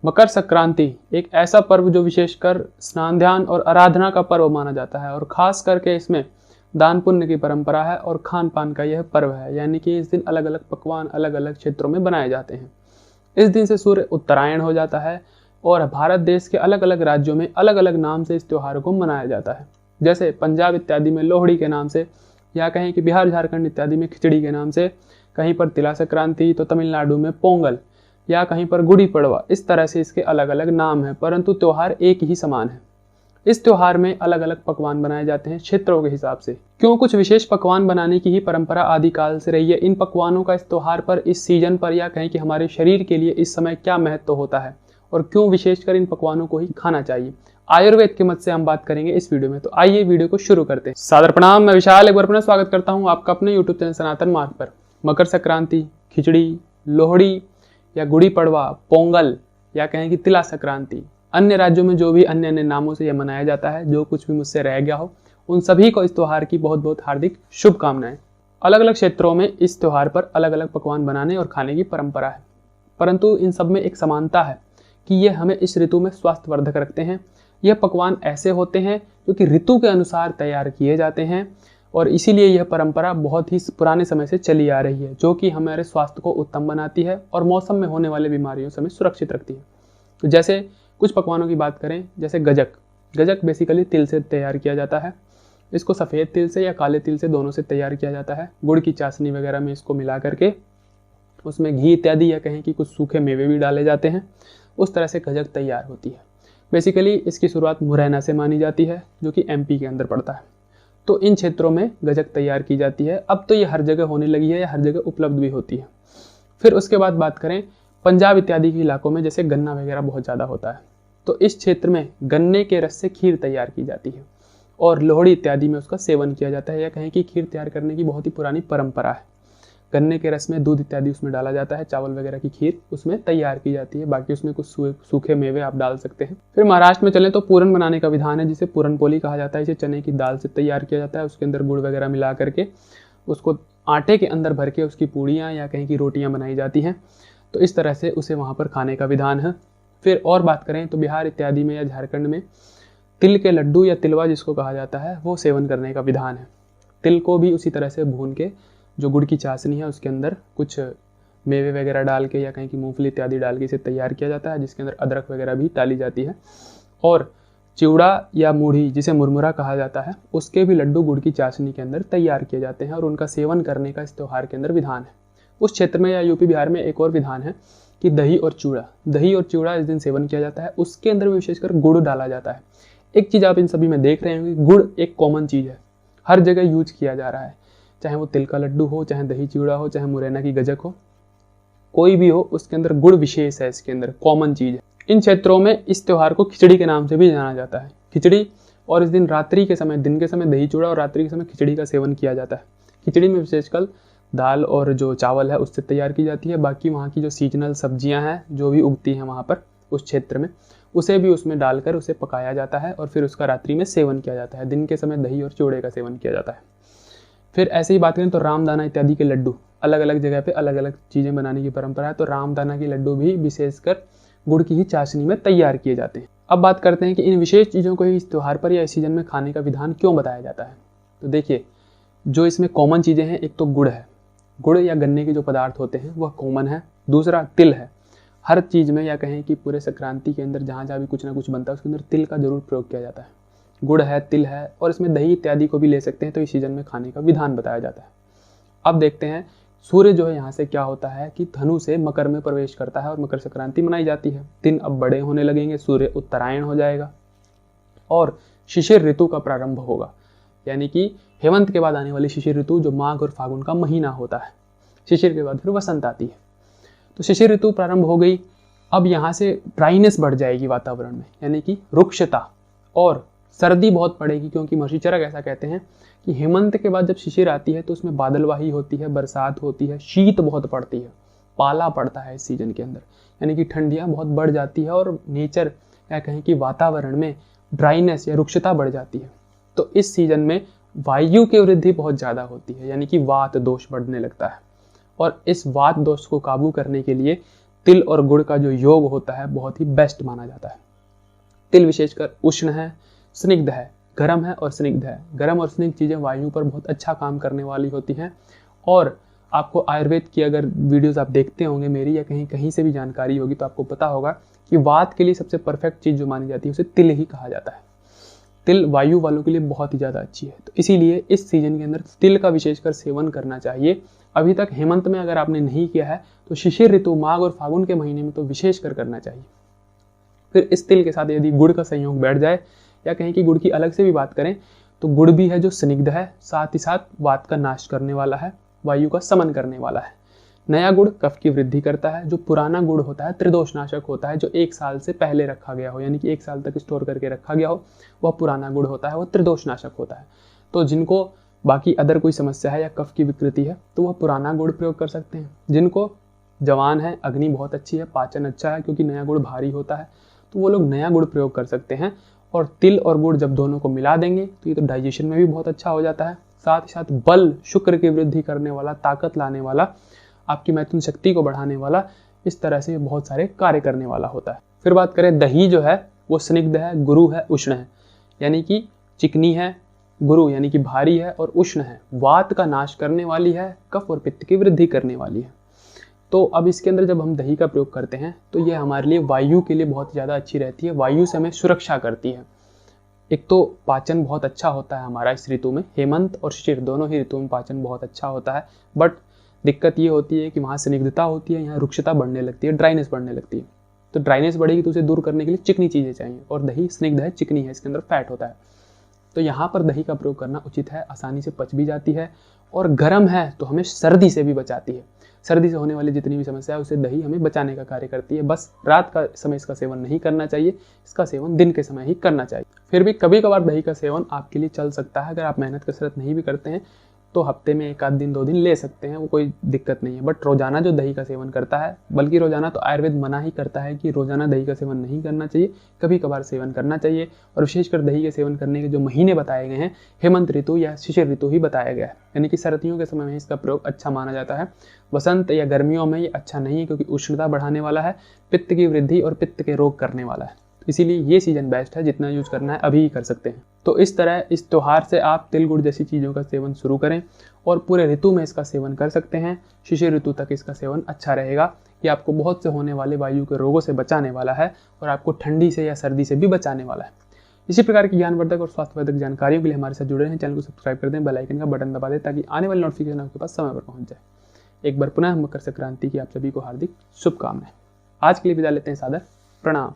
मकर संक्रांति एक ऐसा पर्व जो विशेषकर स्नान ध्यान और आराधना का पर्व माना जाता है और खास करके इसमें दान पुण्य की परंपरा है और खान पान का यह पर्व है। यानी कि इस दिन अलग अलग पकवान अलग अलग क्षेत्रों में बनाए जाते हैं। इस दिन से सूर्य उत्तरायण हो जाता है और भारत देश के अलग अलग राज्यों में अलग अलग नाम से इस त्योहार को मनाया जाता है। जैसे पंजाब इत्यादि में लोहड़ी के नाम से, या कहें कि बिहार झारखंड इत्यादि में खिचड़ी के नाम से, कहीं पर तिला संक्रांति तो तमिलनाडु में पोंगल, या कहीं पर गुड़ी पड़वा। इस तरह से इसके अलग अलग नाम हैं, परंतु त्योहार एक ही समान है। इस त्योहार में अलग अलग पकवान बनाए जाते हैं क्षेत्रों के हिसाब से। क्यों कुछ विशेष पकवान बनाने की ही परंपरा आदिकाल से रही है। इन पकवानों का इस त्योहार पर, इस सीजन पर, या कहें कि हमारे शरीर के लिए इस समय क्या महत्व होता है और क्यों विशेषकर इन पकवानों को ही खाना चाहिए, आयुर्वेद के मत से हम बात करेंगे इस वीडियो में। तो आइए वीडियो को शुरू करते हैं। सादर प्रणाम, मैं विशाल एक बार पुनः स्वागत करता हूँ आपका अपने यूट्यूब चैनल सनातन मार्ग पर। मकर संक्रांति, खिचड़ी, लोहड़ी या गुड़ी पड़वा, पोंगल या कहें कि तिला संक्रांति, अन्य राज्यों में जो भी अन्य अन्य नामों से यह मनाया जाता है, जो कुछ भी मुझसे रह गया हो, उन सभी को इस त्यौहार की बहुत बहुत हार्दिक शुभकामनाएं। अलग अलग क्षेत्रों में इस त्यौहार पर अलग अलग पकवान बनाने और खाने की परंपरा है, परंतु इन सब में एक समानता है कि ये हमें इस ऋतु में स्वास्थ्यवर्धक रखते हैं। यह पकवान ऐसे होते हैं जो कि ऋतु के अनुसार तैयार किए जाते हैं और इसीलिए यह परंपरा बहुत ही पुराने समय से चली आ रही है, जो कि हमारे स्वास्थ्य को उत्तम बनाती है और मौसम में होने वाले बीमारियों से हमें सुरक्षित रखती है। तो जैसे कुछ पकवानों की बात करें, जैसे गजक बेसिकली तिल से तैयार किया जाता है। इसको सफ़ेद तिल से या काले तिल से, दोनों से तैयार किया जाता है। गुड़ की चाशनी वगैरह में इसको मिला करके उसमें घी इत्यादि या कहें कि कुछ सूखे मेवे भी डाले जाते हैं। उस तरह से गजक तैयार होती है। बेसिकली इसकी शुरुआत मुरैना से मानी जाती है, जो कि एमपी के अंदर पड़ता है। तो इन क्षेत्रों में गजक तैयार की जाती है। अब तो ये हर जगह होने लगी है या हर जगह उपलब्ध भी होती है। फिर उसके बाद बात करें पंजाब इत्यादि के इलाकों में, जैसे गन्ना वगैरह बहुत ज़्यादा होता है, तो इस क्षेत्र में गन्ने के रस से खीर तैयार की जाती है और लोहड़ी इत्यादि में उसका सेवन किया जाता है, या कहें कि खीर तैयार करने की बहुत ही पुरानी परंपरा है। गन्ने के रस में दूध इत्यादि उसमें डाला जाता है, चावल वगैरह की खीर उसमें तैयार की जाती है। बाकी उसमें कुछ सूखे मेवे आप डाल सकते हैं। फिर महाराष्ट्र में चलें तो पूरन बनाने का विधान है, जिसे पूरन पोली कहा जाता है। इसे चने की दाल से तैयार किया जाता है। उसके अंदर गुड़ वगैरह मिला करके उसको आटे के अंदर भर के उसकी पूड़ियाँ या कहीं की रोटियाँ बनाई जाती हैं। तो इस तरह से उसे वहाँ पर खाने का विधान है। फिर और बात करें तो बिहार इत्यादि में या झारखंड में तिल के लड्डू या तिलवा जिसको कहा जाता है, वो सेवन करने का विधान है। तिल को भी उसी तरह से भून के, जो गुड़ की चाशनी है उसके अंदर कुछ मेवे वगैरह डाल के या कहीं की मूंगफली इत्यादि डाल के इसे तैयार किया जाता है, जिसके अंदर अदरक वगैरह भी डाली जाती है। और चिवड़ा या मूढ़ी जिसे मुरमुरा कहा जाता है, उसके भी लड्डू गुड़ की चाशनी के अंदर तैयार किए जाते हैं और उनका सेवन करने का इस त्यौहार के अंदर विधान है। उस क्षेत्र में या यूपी बिहार में एक और विधान है कि दही और चिवड़ा इस दिन सेवन किया जाता है। उसके अंदर भी विशेषकर गुड़ डाला जाता है। एक चीज़ आप इन सभी में देख रहे हैं कि गुड़ एक कॉमन चीज़ है, हर जगह यूज किया जा रहा है। चाहे वो तिल का लड्डू हो, चाहे दही चिवड़ा हो, चाहे मुरैना की गजक हो, कोई भी हो, उसके अंदर गुड़ विशेष है, इसके अंदर कॉमन चीज़ है। इन क्षेत्रों में इस त्यौहार को खिचड़ी के नाम से भी जाना जाता है। खिचड़ी, और इस दिन रात्रि के समय, दिन के समय दही चिवड़ा और रात्रि के समय खिचड़ी का सेवन किया जाता है। खिचड़ी में विशेषकर दाल और जो चावल है उससे तैयार की जाती है। बाकी वहाँ की जो सीजनल सब्जियाँ हैं जो भी उगती हैं वहाँ पर उस क्षेत्र में, उसे भी उसमें डालकर उसे पकाया जाता है और फिर उसका रात्रि में सेवन किया जाता है। दिन के समय दही और चिवड़े का सेवन किया जाता है। फिर ऐसे ही बात करें तो रामदाना इत्यादि के लड्डू, अलग अलग जगह पे अलग अलग चीज़ें बनाने की परंपरा है। तो रामदाना के लड्डू भी विशेषकर गुड़ की ही चाशनी में तैयार किए जाते हैं। अब बात करते हैं कि इन विशेष चीज़ों को ही इस त्यौहार पर या इस सीजन में खाने का विधान क्यों बताया जाता है। तो देखिए, जो इसमें कॉमन चीज़ें हैं, एक तो गुड़ है। गुड़ या गन्ने के जो पदार्थ होते हैं वह कॉमन है। दूसरा तिल है। हर चीज़ में या कहें कि पूरे संक्रांति के अंदर जहाँ जहाँ भी कुछ ना कुछ बनता है उसके अंदर तिल का जरूर प्रयोग किया जाता है। गुड़ है, तिल है, और इसमें दही इत्यादि को भी ले सकते हैं। तो इस सीजन में खाने का विधान बताया जाता है। अब देखते हैं सूर्य जो है यहाँ से क्या होता है कि धनु से मकर में प्रवेश करता है और मकर संक्रांति मनाई जाती है। दिन अब बड़े होने लगेंगे, सूर्य उत्तरायण हो जाएगा और शिशिर ऋतु का प्रारंभ होगा। यानी कि हेमंत के बाद आने वाली शिशिर ऋतु, जो माघ और फागुन का महीना होता है। शिशिर के बाद फिर वसंत आती है। तो शिशिर ऋतु प्रारंभ हो गई। अब यहाँ से ड्राइनेस बढ़ जाएगी वातावरण में, यानी कि रुक्षता, और सर्दी बहुत पड़ेगी, क्योंकि महर्षि चरक ऐसा कहते हैं कि हेमंत के बाद जब शिशिर आती है तो उसमें बादलवाही होती है, बरसात होती है, शीत बहुत पड़ती है, पाला पड़ता है इस सीजन के अंदर, यानी कि ठंडियाँ बहुत बढ़ जाती है और नेचर या कहें कि वातावरण में ड्राइनेस या रुक्षता बढ़ जाती है। तो इस सीजन में वायु की वृद्धि बहुत ज़्यादा होती है, यानी कि वात दोष बढ़ने लगता है। और इस वात दोष को काबू करने के लिए तिल और गुड़ का जो योग होता है बहुत ही बेस्ट माना जाता है। तिल विशेषकर उष्ण है, स्निग्ध है, गर्म है और स्निग्ध है। गर्म और स्निग्ध चीज़ें वायु पर बहुत अच्छा काम करने वाली होती हैं। और आपको आयुर्वेद की अगर वीडियोस आप देखते होंगे मेरी, या कहीं कहीं से भी जानकारी होगी, तो आपको पता होगा कि वात के लिए सबसे परफेक्ट चीज़ जो मानी जाती है उसे तिल ही कहा जाता है। तिल वायु वालों के लिए बहुत ही ज़्यादा अच्छी है। तो इसीलिए इस सीजन के अंदर तिल का विशेषकर सेवन करना चाहिए। अभी तक हेमंत में अगर आपने नहीं किया है तो शिशिर ऋतु माघ और फागुन के महीने में तो विशेषकर करना चाहिए। फिर इस तिल के साथ यदि गुड़ का संयोग बैठ जाए, या कहीं कि गुड़ की अलग से भी बात करें, तो गुड़ भी है जो स्निग्ध है, साथ ही साथ वात का नाश करने वाला है, वायु का समन करने वाला है। नया गुड़ कफ की वृद्धि करता है। जो पुराना गुड़ होता है त्रिदोषनाशक होता है, जो 1 साल से पहले रखा गया हो, यानी कि 1 साल तक स्टोर करके रखा गया हो, वह पुराना गुड़ होता है, वह त्रिदोषनाशक होता है। तो जिनको बाकी अदर कोई समस्या है या कफ की विकृति है तो वह पुराना गुड़ प्रयोग कर सकते हैं। जिनको जवान है, अग्नि बहुत अच्छी है, पाचन अच्छा है, क्योंकि नया गुड़ भारी होता है, तो वो लोग नया गुड़ प्रयोग कर सकते हैं। और तिल और गुड़ जब दोनों को मिला देंगे तो ये तो डाइजेशन में भी बहुत अच्छा हो जाता है। साथ ही साथ बल, शुक्र की वृद्धि करने वाला, ताकत लाने वाला, आपकी मैथुन शक्ति को बढ़ाने वाला, इस तरह से बहुत सारे कार्य करने वाला होता है। फिर बात करें, दही जो है वो स्निग्ध है, गुरु है, उष्ण है, यानी कि चिकनी है, गुरु यानी कि भारी है, और उष्ण है, वात का नाश करने वाली है, कफ और पित्त की वृद्धि करने वाली है। तो अब इसके अंदर जब हम दही का प्रयोग करते हैं तो ये हमारे लिए वायु के लिए बहुत ज़्यादा अच्छी रहती है, वायु से हमें सुरक्षा करती है। एक तो पाचन बहुत अच्छा होता है हमारा इस ऋतु में, हेमंत और शिशिर दोनों ही ऋतुओं में पाचन बहुत अच्छा होता है। बट दिक्कत ये होती है कि वहाँ स्निग्धता होती है, यहाँ रुक्षता बढ़ने लगती है, ड्राइनेस बढ़ने लगती है। तो ड्राइनेस बढ़ेगी तो उसे दूर करने के लिए चिकनी चीज़ें चाहिए, और दही स्निग्ध है, चिकनी है, इसके अंदर फैट होता है। तो यहाँ पर दही का प्रयोग करना उचित है, आसानी से पच भी जाती है, और गर्म है तो हमें सर्दी से भी बचाती है। सर्दी से होने वाली जितनी भी समस्या है उसे दही हमें बचाने का कार्य करती है। बस रात का समय इसका सेवन नहीं करना चाहिए, इसका सेवन दिन के समय ही करना चाहिए। फिर भी कभी कभार दही का सेवन आपके लिए चल सकता है। अगर आप मेहनत कसरत नहीं भी करते हैं तो हफ्ते में 1 आध दिन 2 दिन ले सकते हैं, वो कोई दिक्कत नहीं है। बट रोजाना जो दही का सेवन करता है, बल्कि रोजाना तो आयुर्वेद मना ही करता है कि रोजाना दही का सेवन नहीं करना चाहिए, कभी कभार सेवन करना चाहिए। और विशेषकर दही के सेवन करने के जो महीने बताए गए हैं, हेमंत ऋतु या शिशिर ऋतु ही बताया गया है, यानी कि सर्दियों के समय में इसका प्रयोग अच्छा माना जाता है। वसंत या गर्मियों में ये अच्छा नहीं है, क्योंकि उष्णता बढ़ाने वाला है, पित्त की वृद्धि और पित्त के रोग करने वाला है। इसीलिए ये सीजन बेस्ट है, जितना यूज करना है अभी ही कर सकते हैं। तो इस तरह इस त्योहार से आप तिल गुड़ जैसी चीज़ों का सेवन शुरू करें, और पूरे ऋतु में इसका सेवन कर सकते हैं। शिशिर ऋतु तक इसका सेवन अच्छा रहेगा। ये आपको बहुत से होने वाले वायु के रोगों से बचाने वाला है, और आपको ठंडी से या सर्दी से भी बचाने वाला है। इसी प्रकार की ज्ञानवर्धक और स्वास्थ्यवर्धक जानकारियों के लिए हमारे साथ जुड़े रहें। चैनल को सब्सक्राइब कर दें, बेल आइकन का बटन दबा दें, ताकि आने वाली नोटिफिकेशन आपके पास समय पर पहुंच जाए। एक बार पुनः मकर संक्रांति की आप सभी को हार्दिक शुभकामनाएं। आज के लिए विदा लेते हैं, सादर प्रणाम।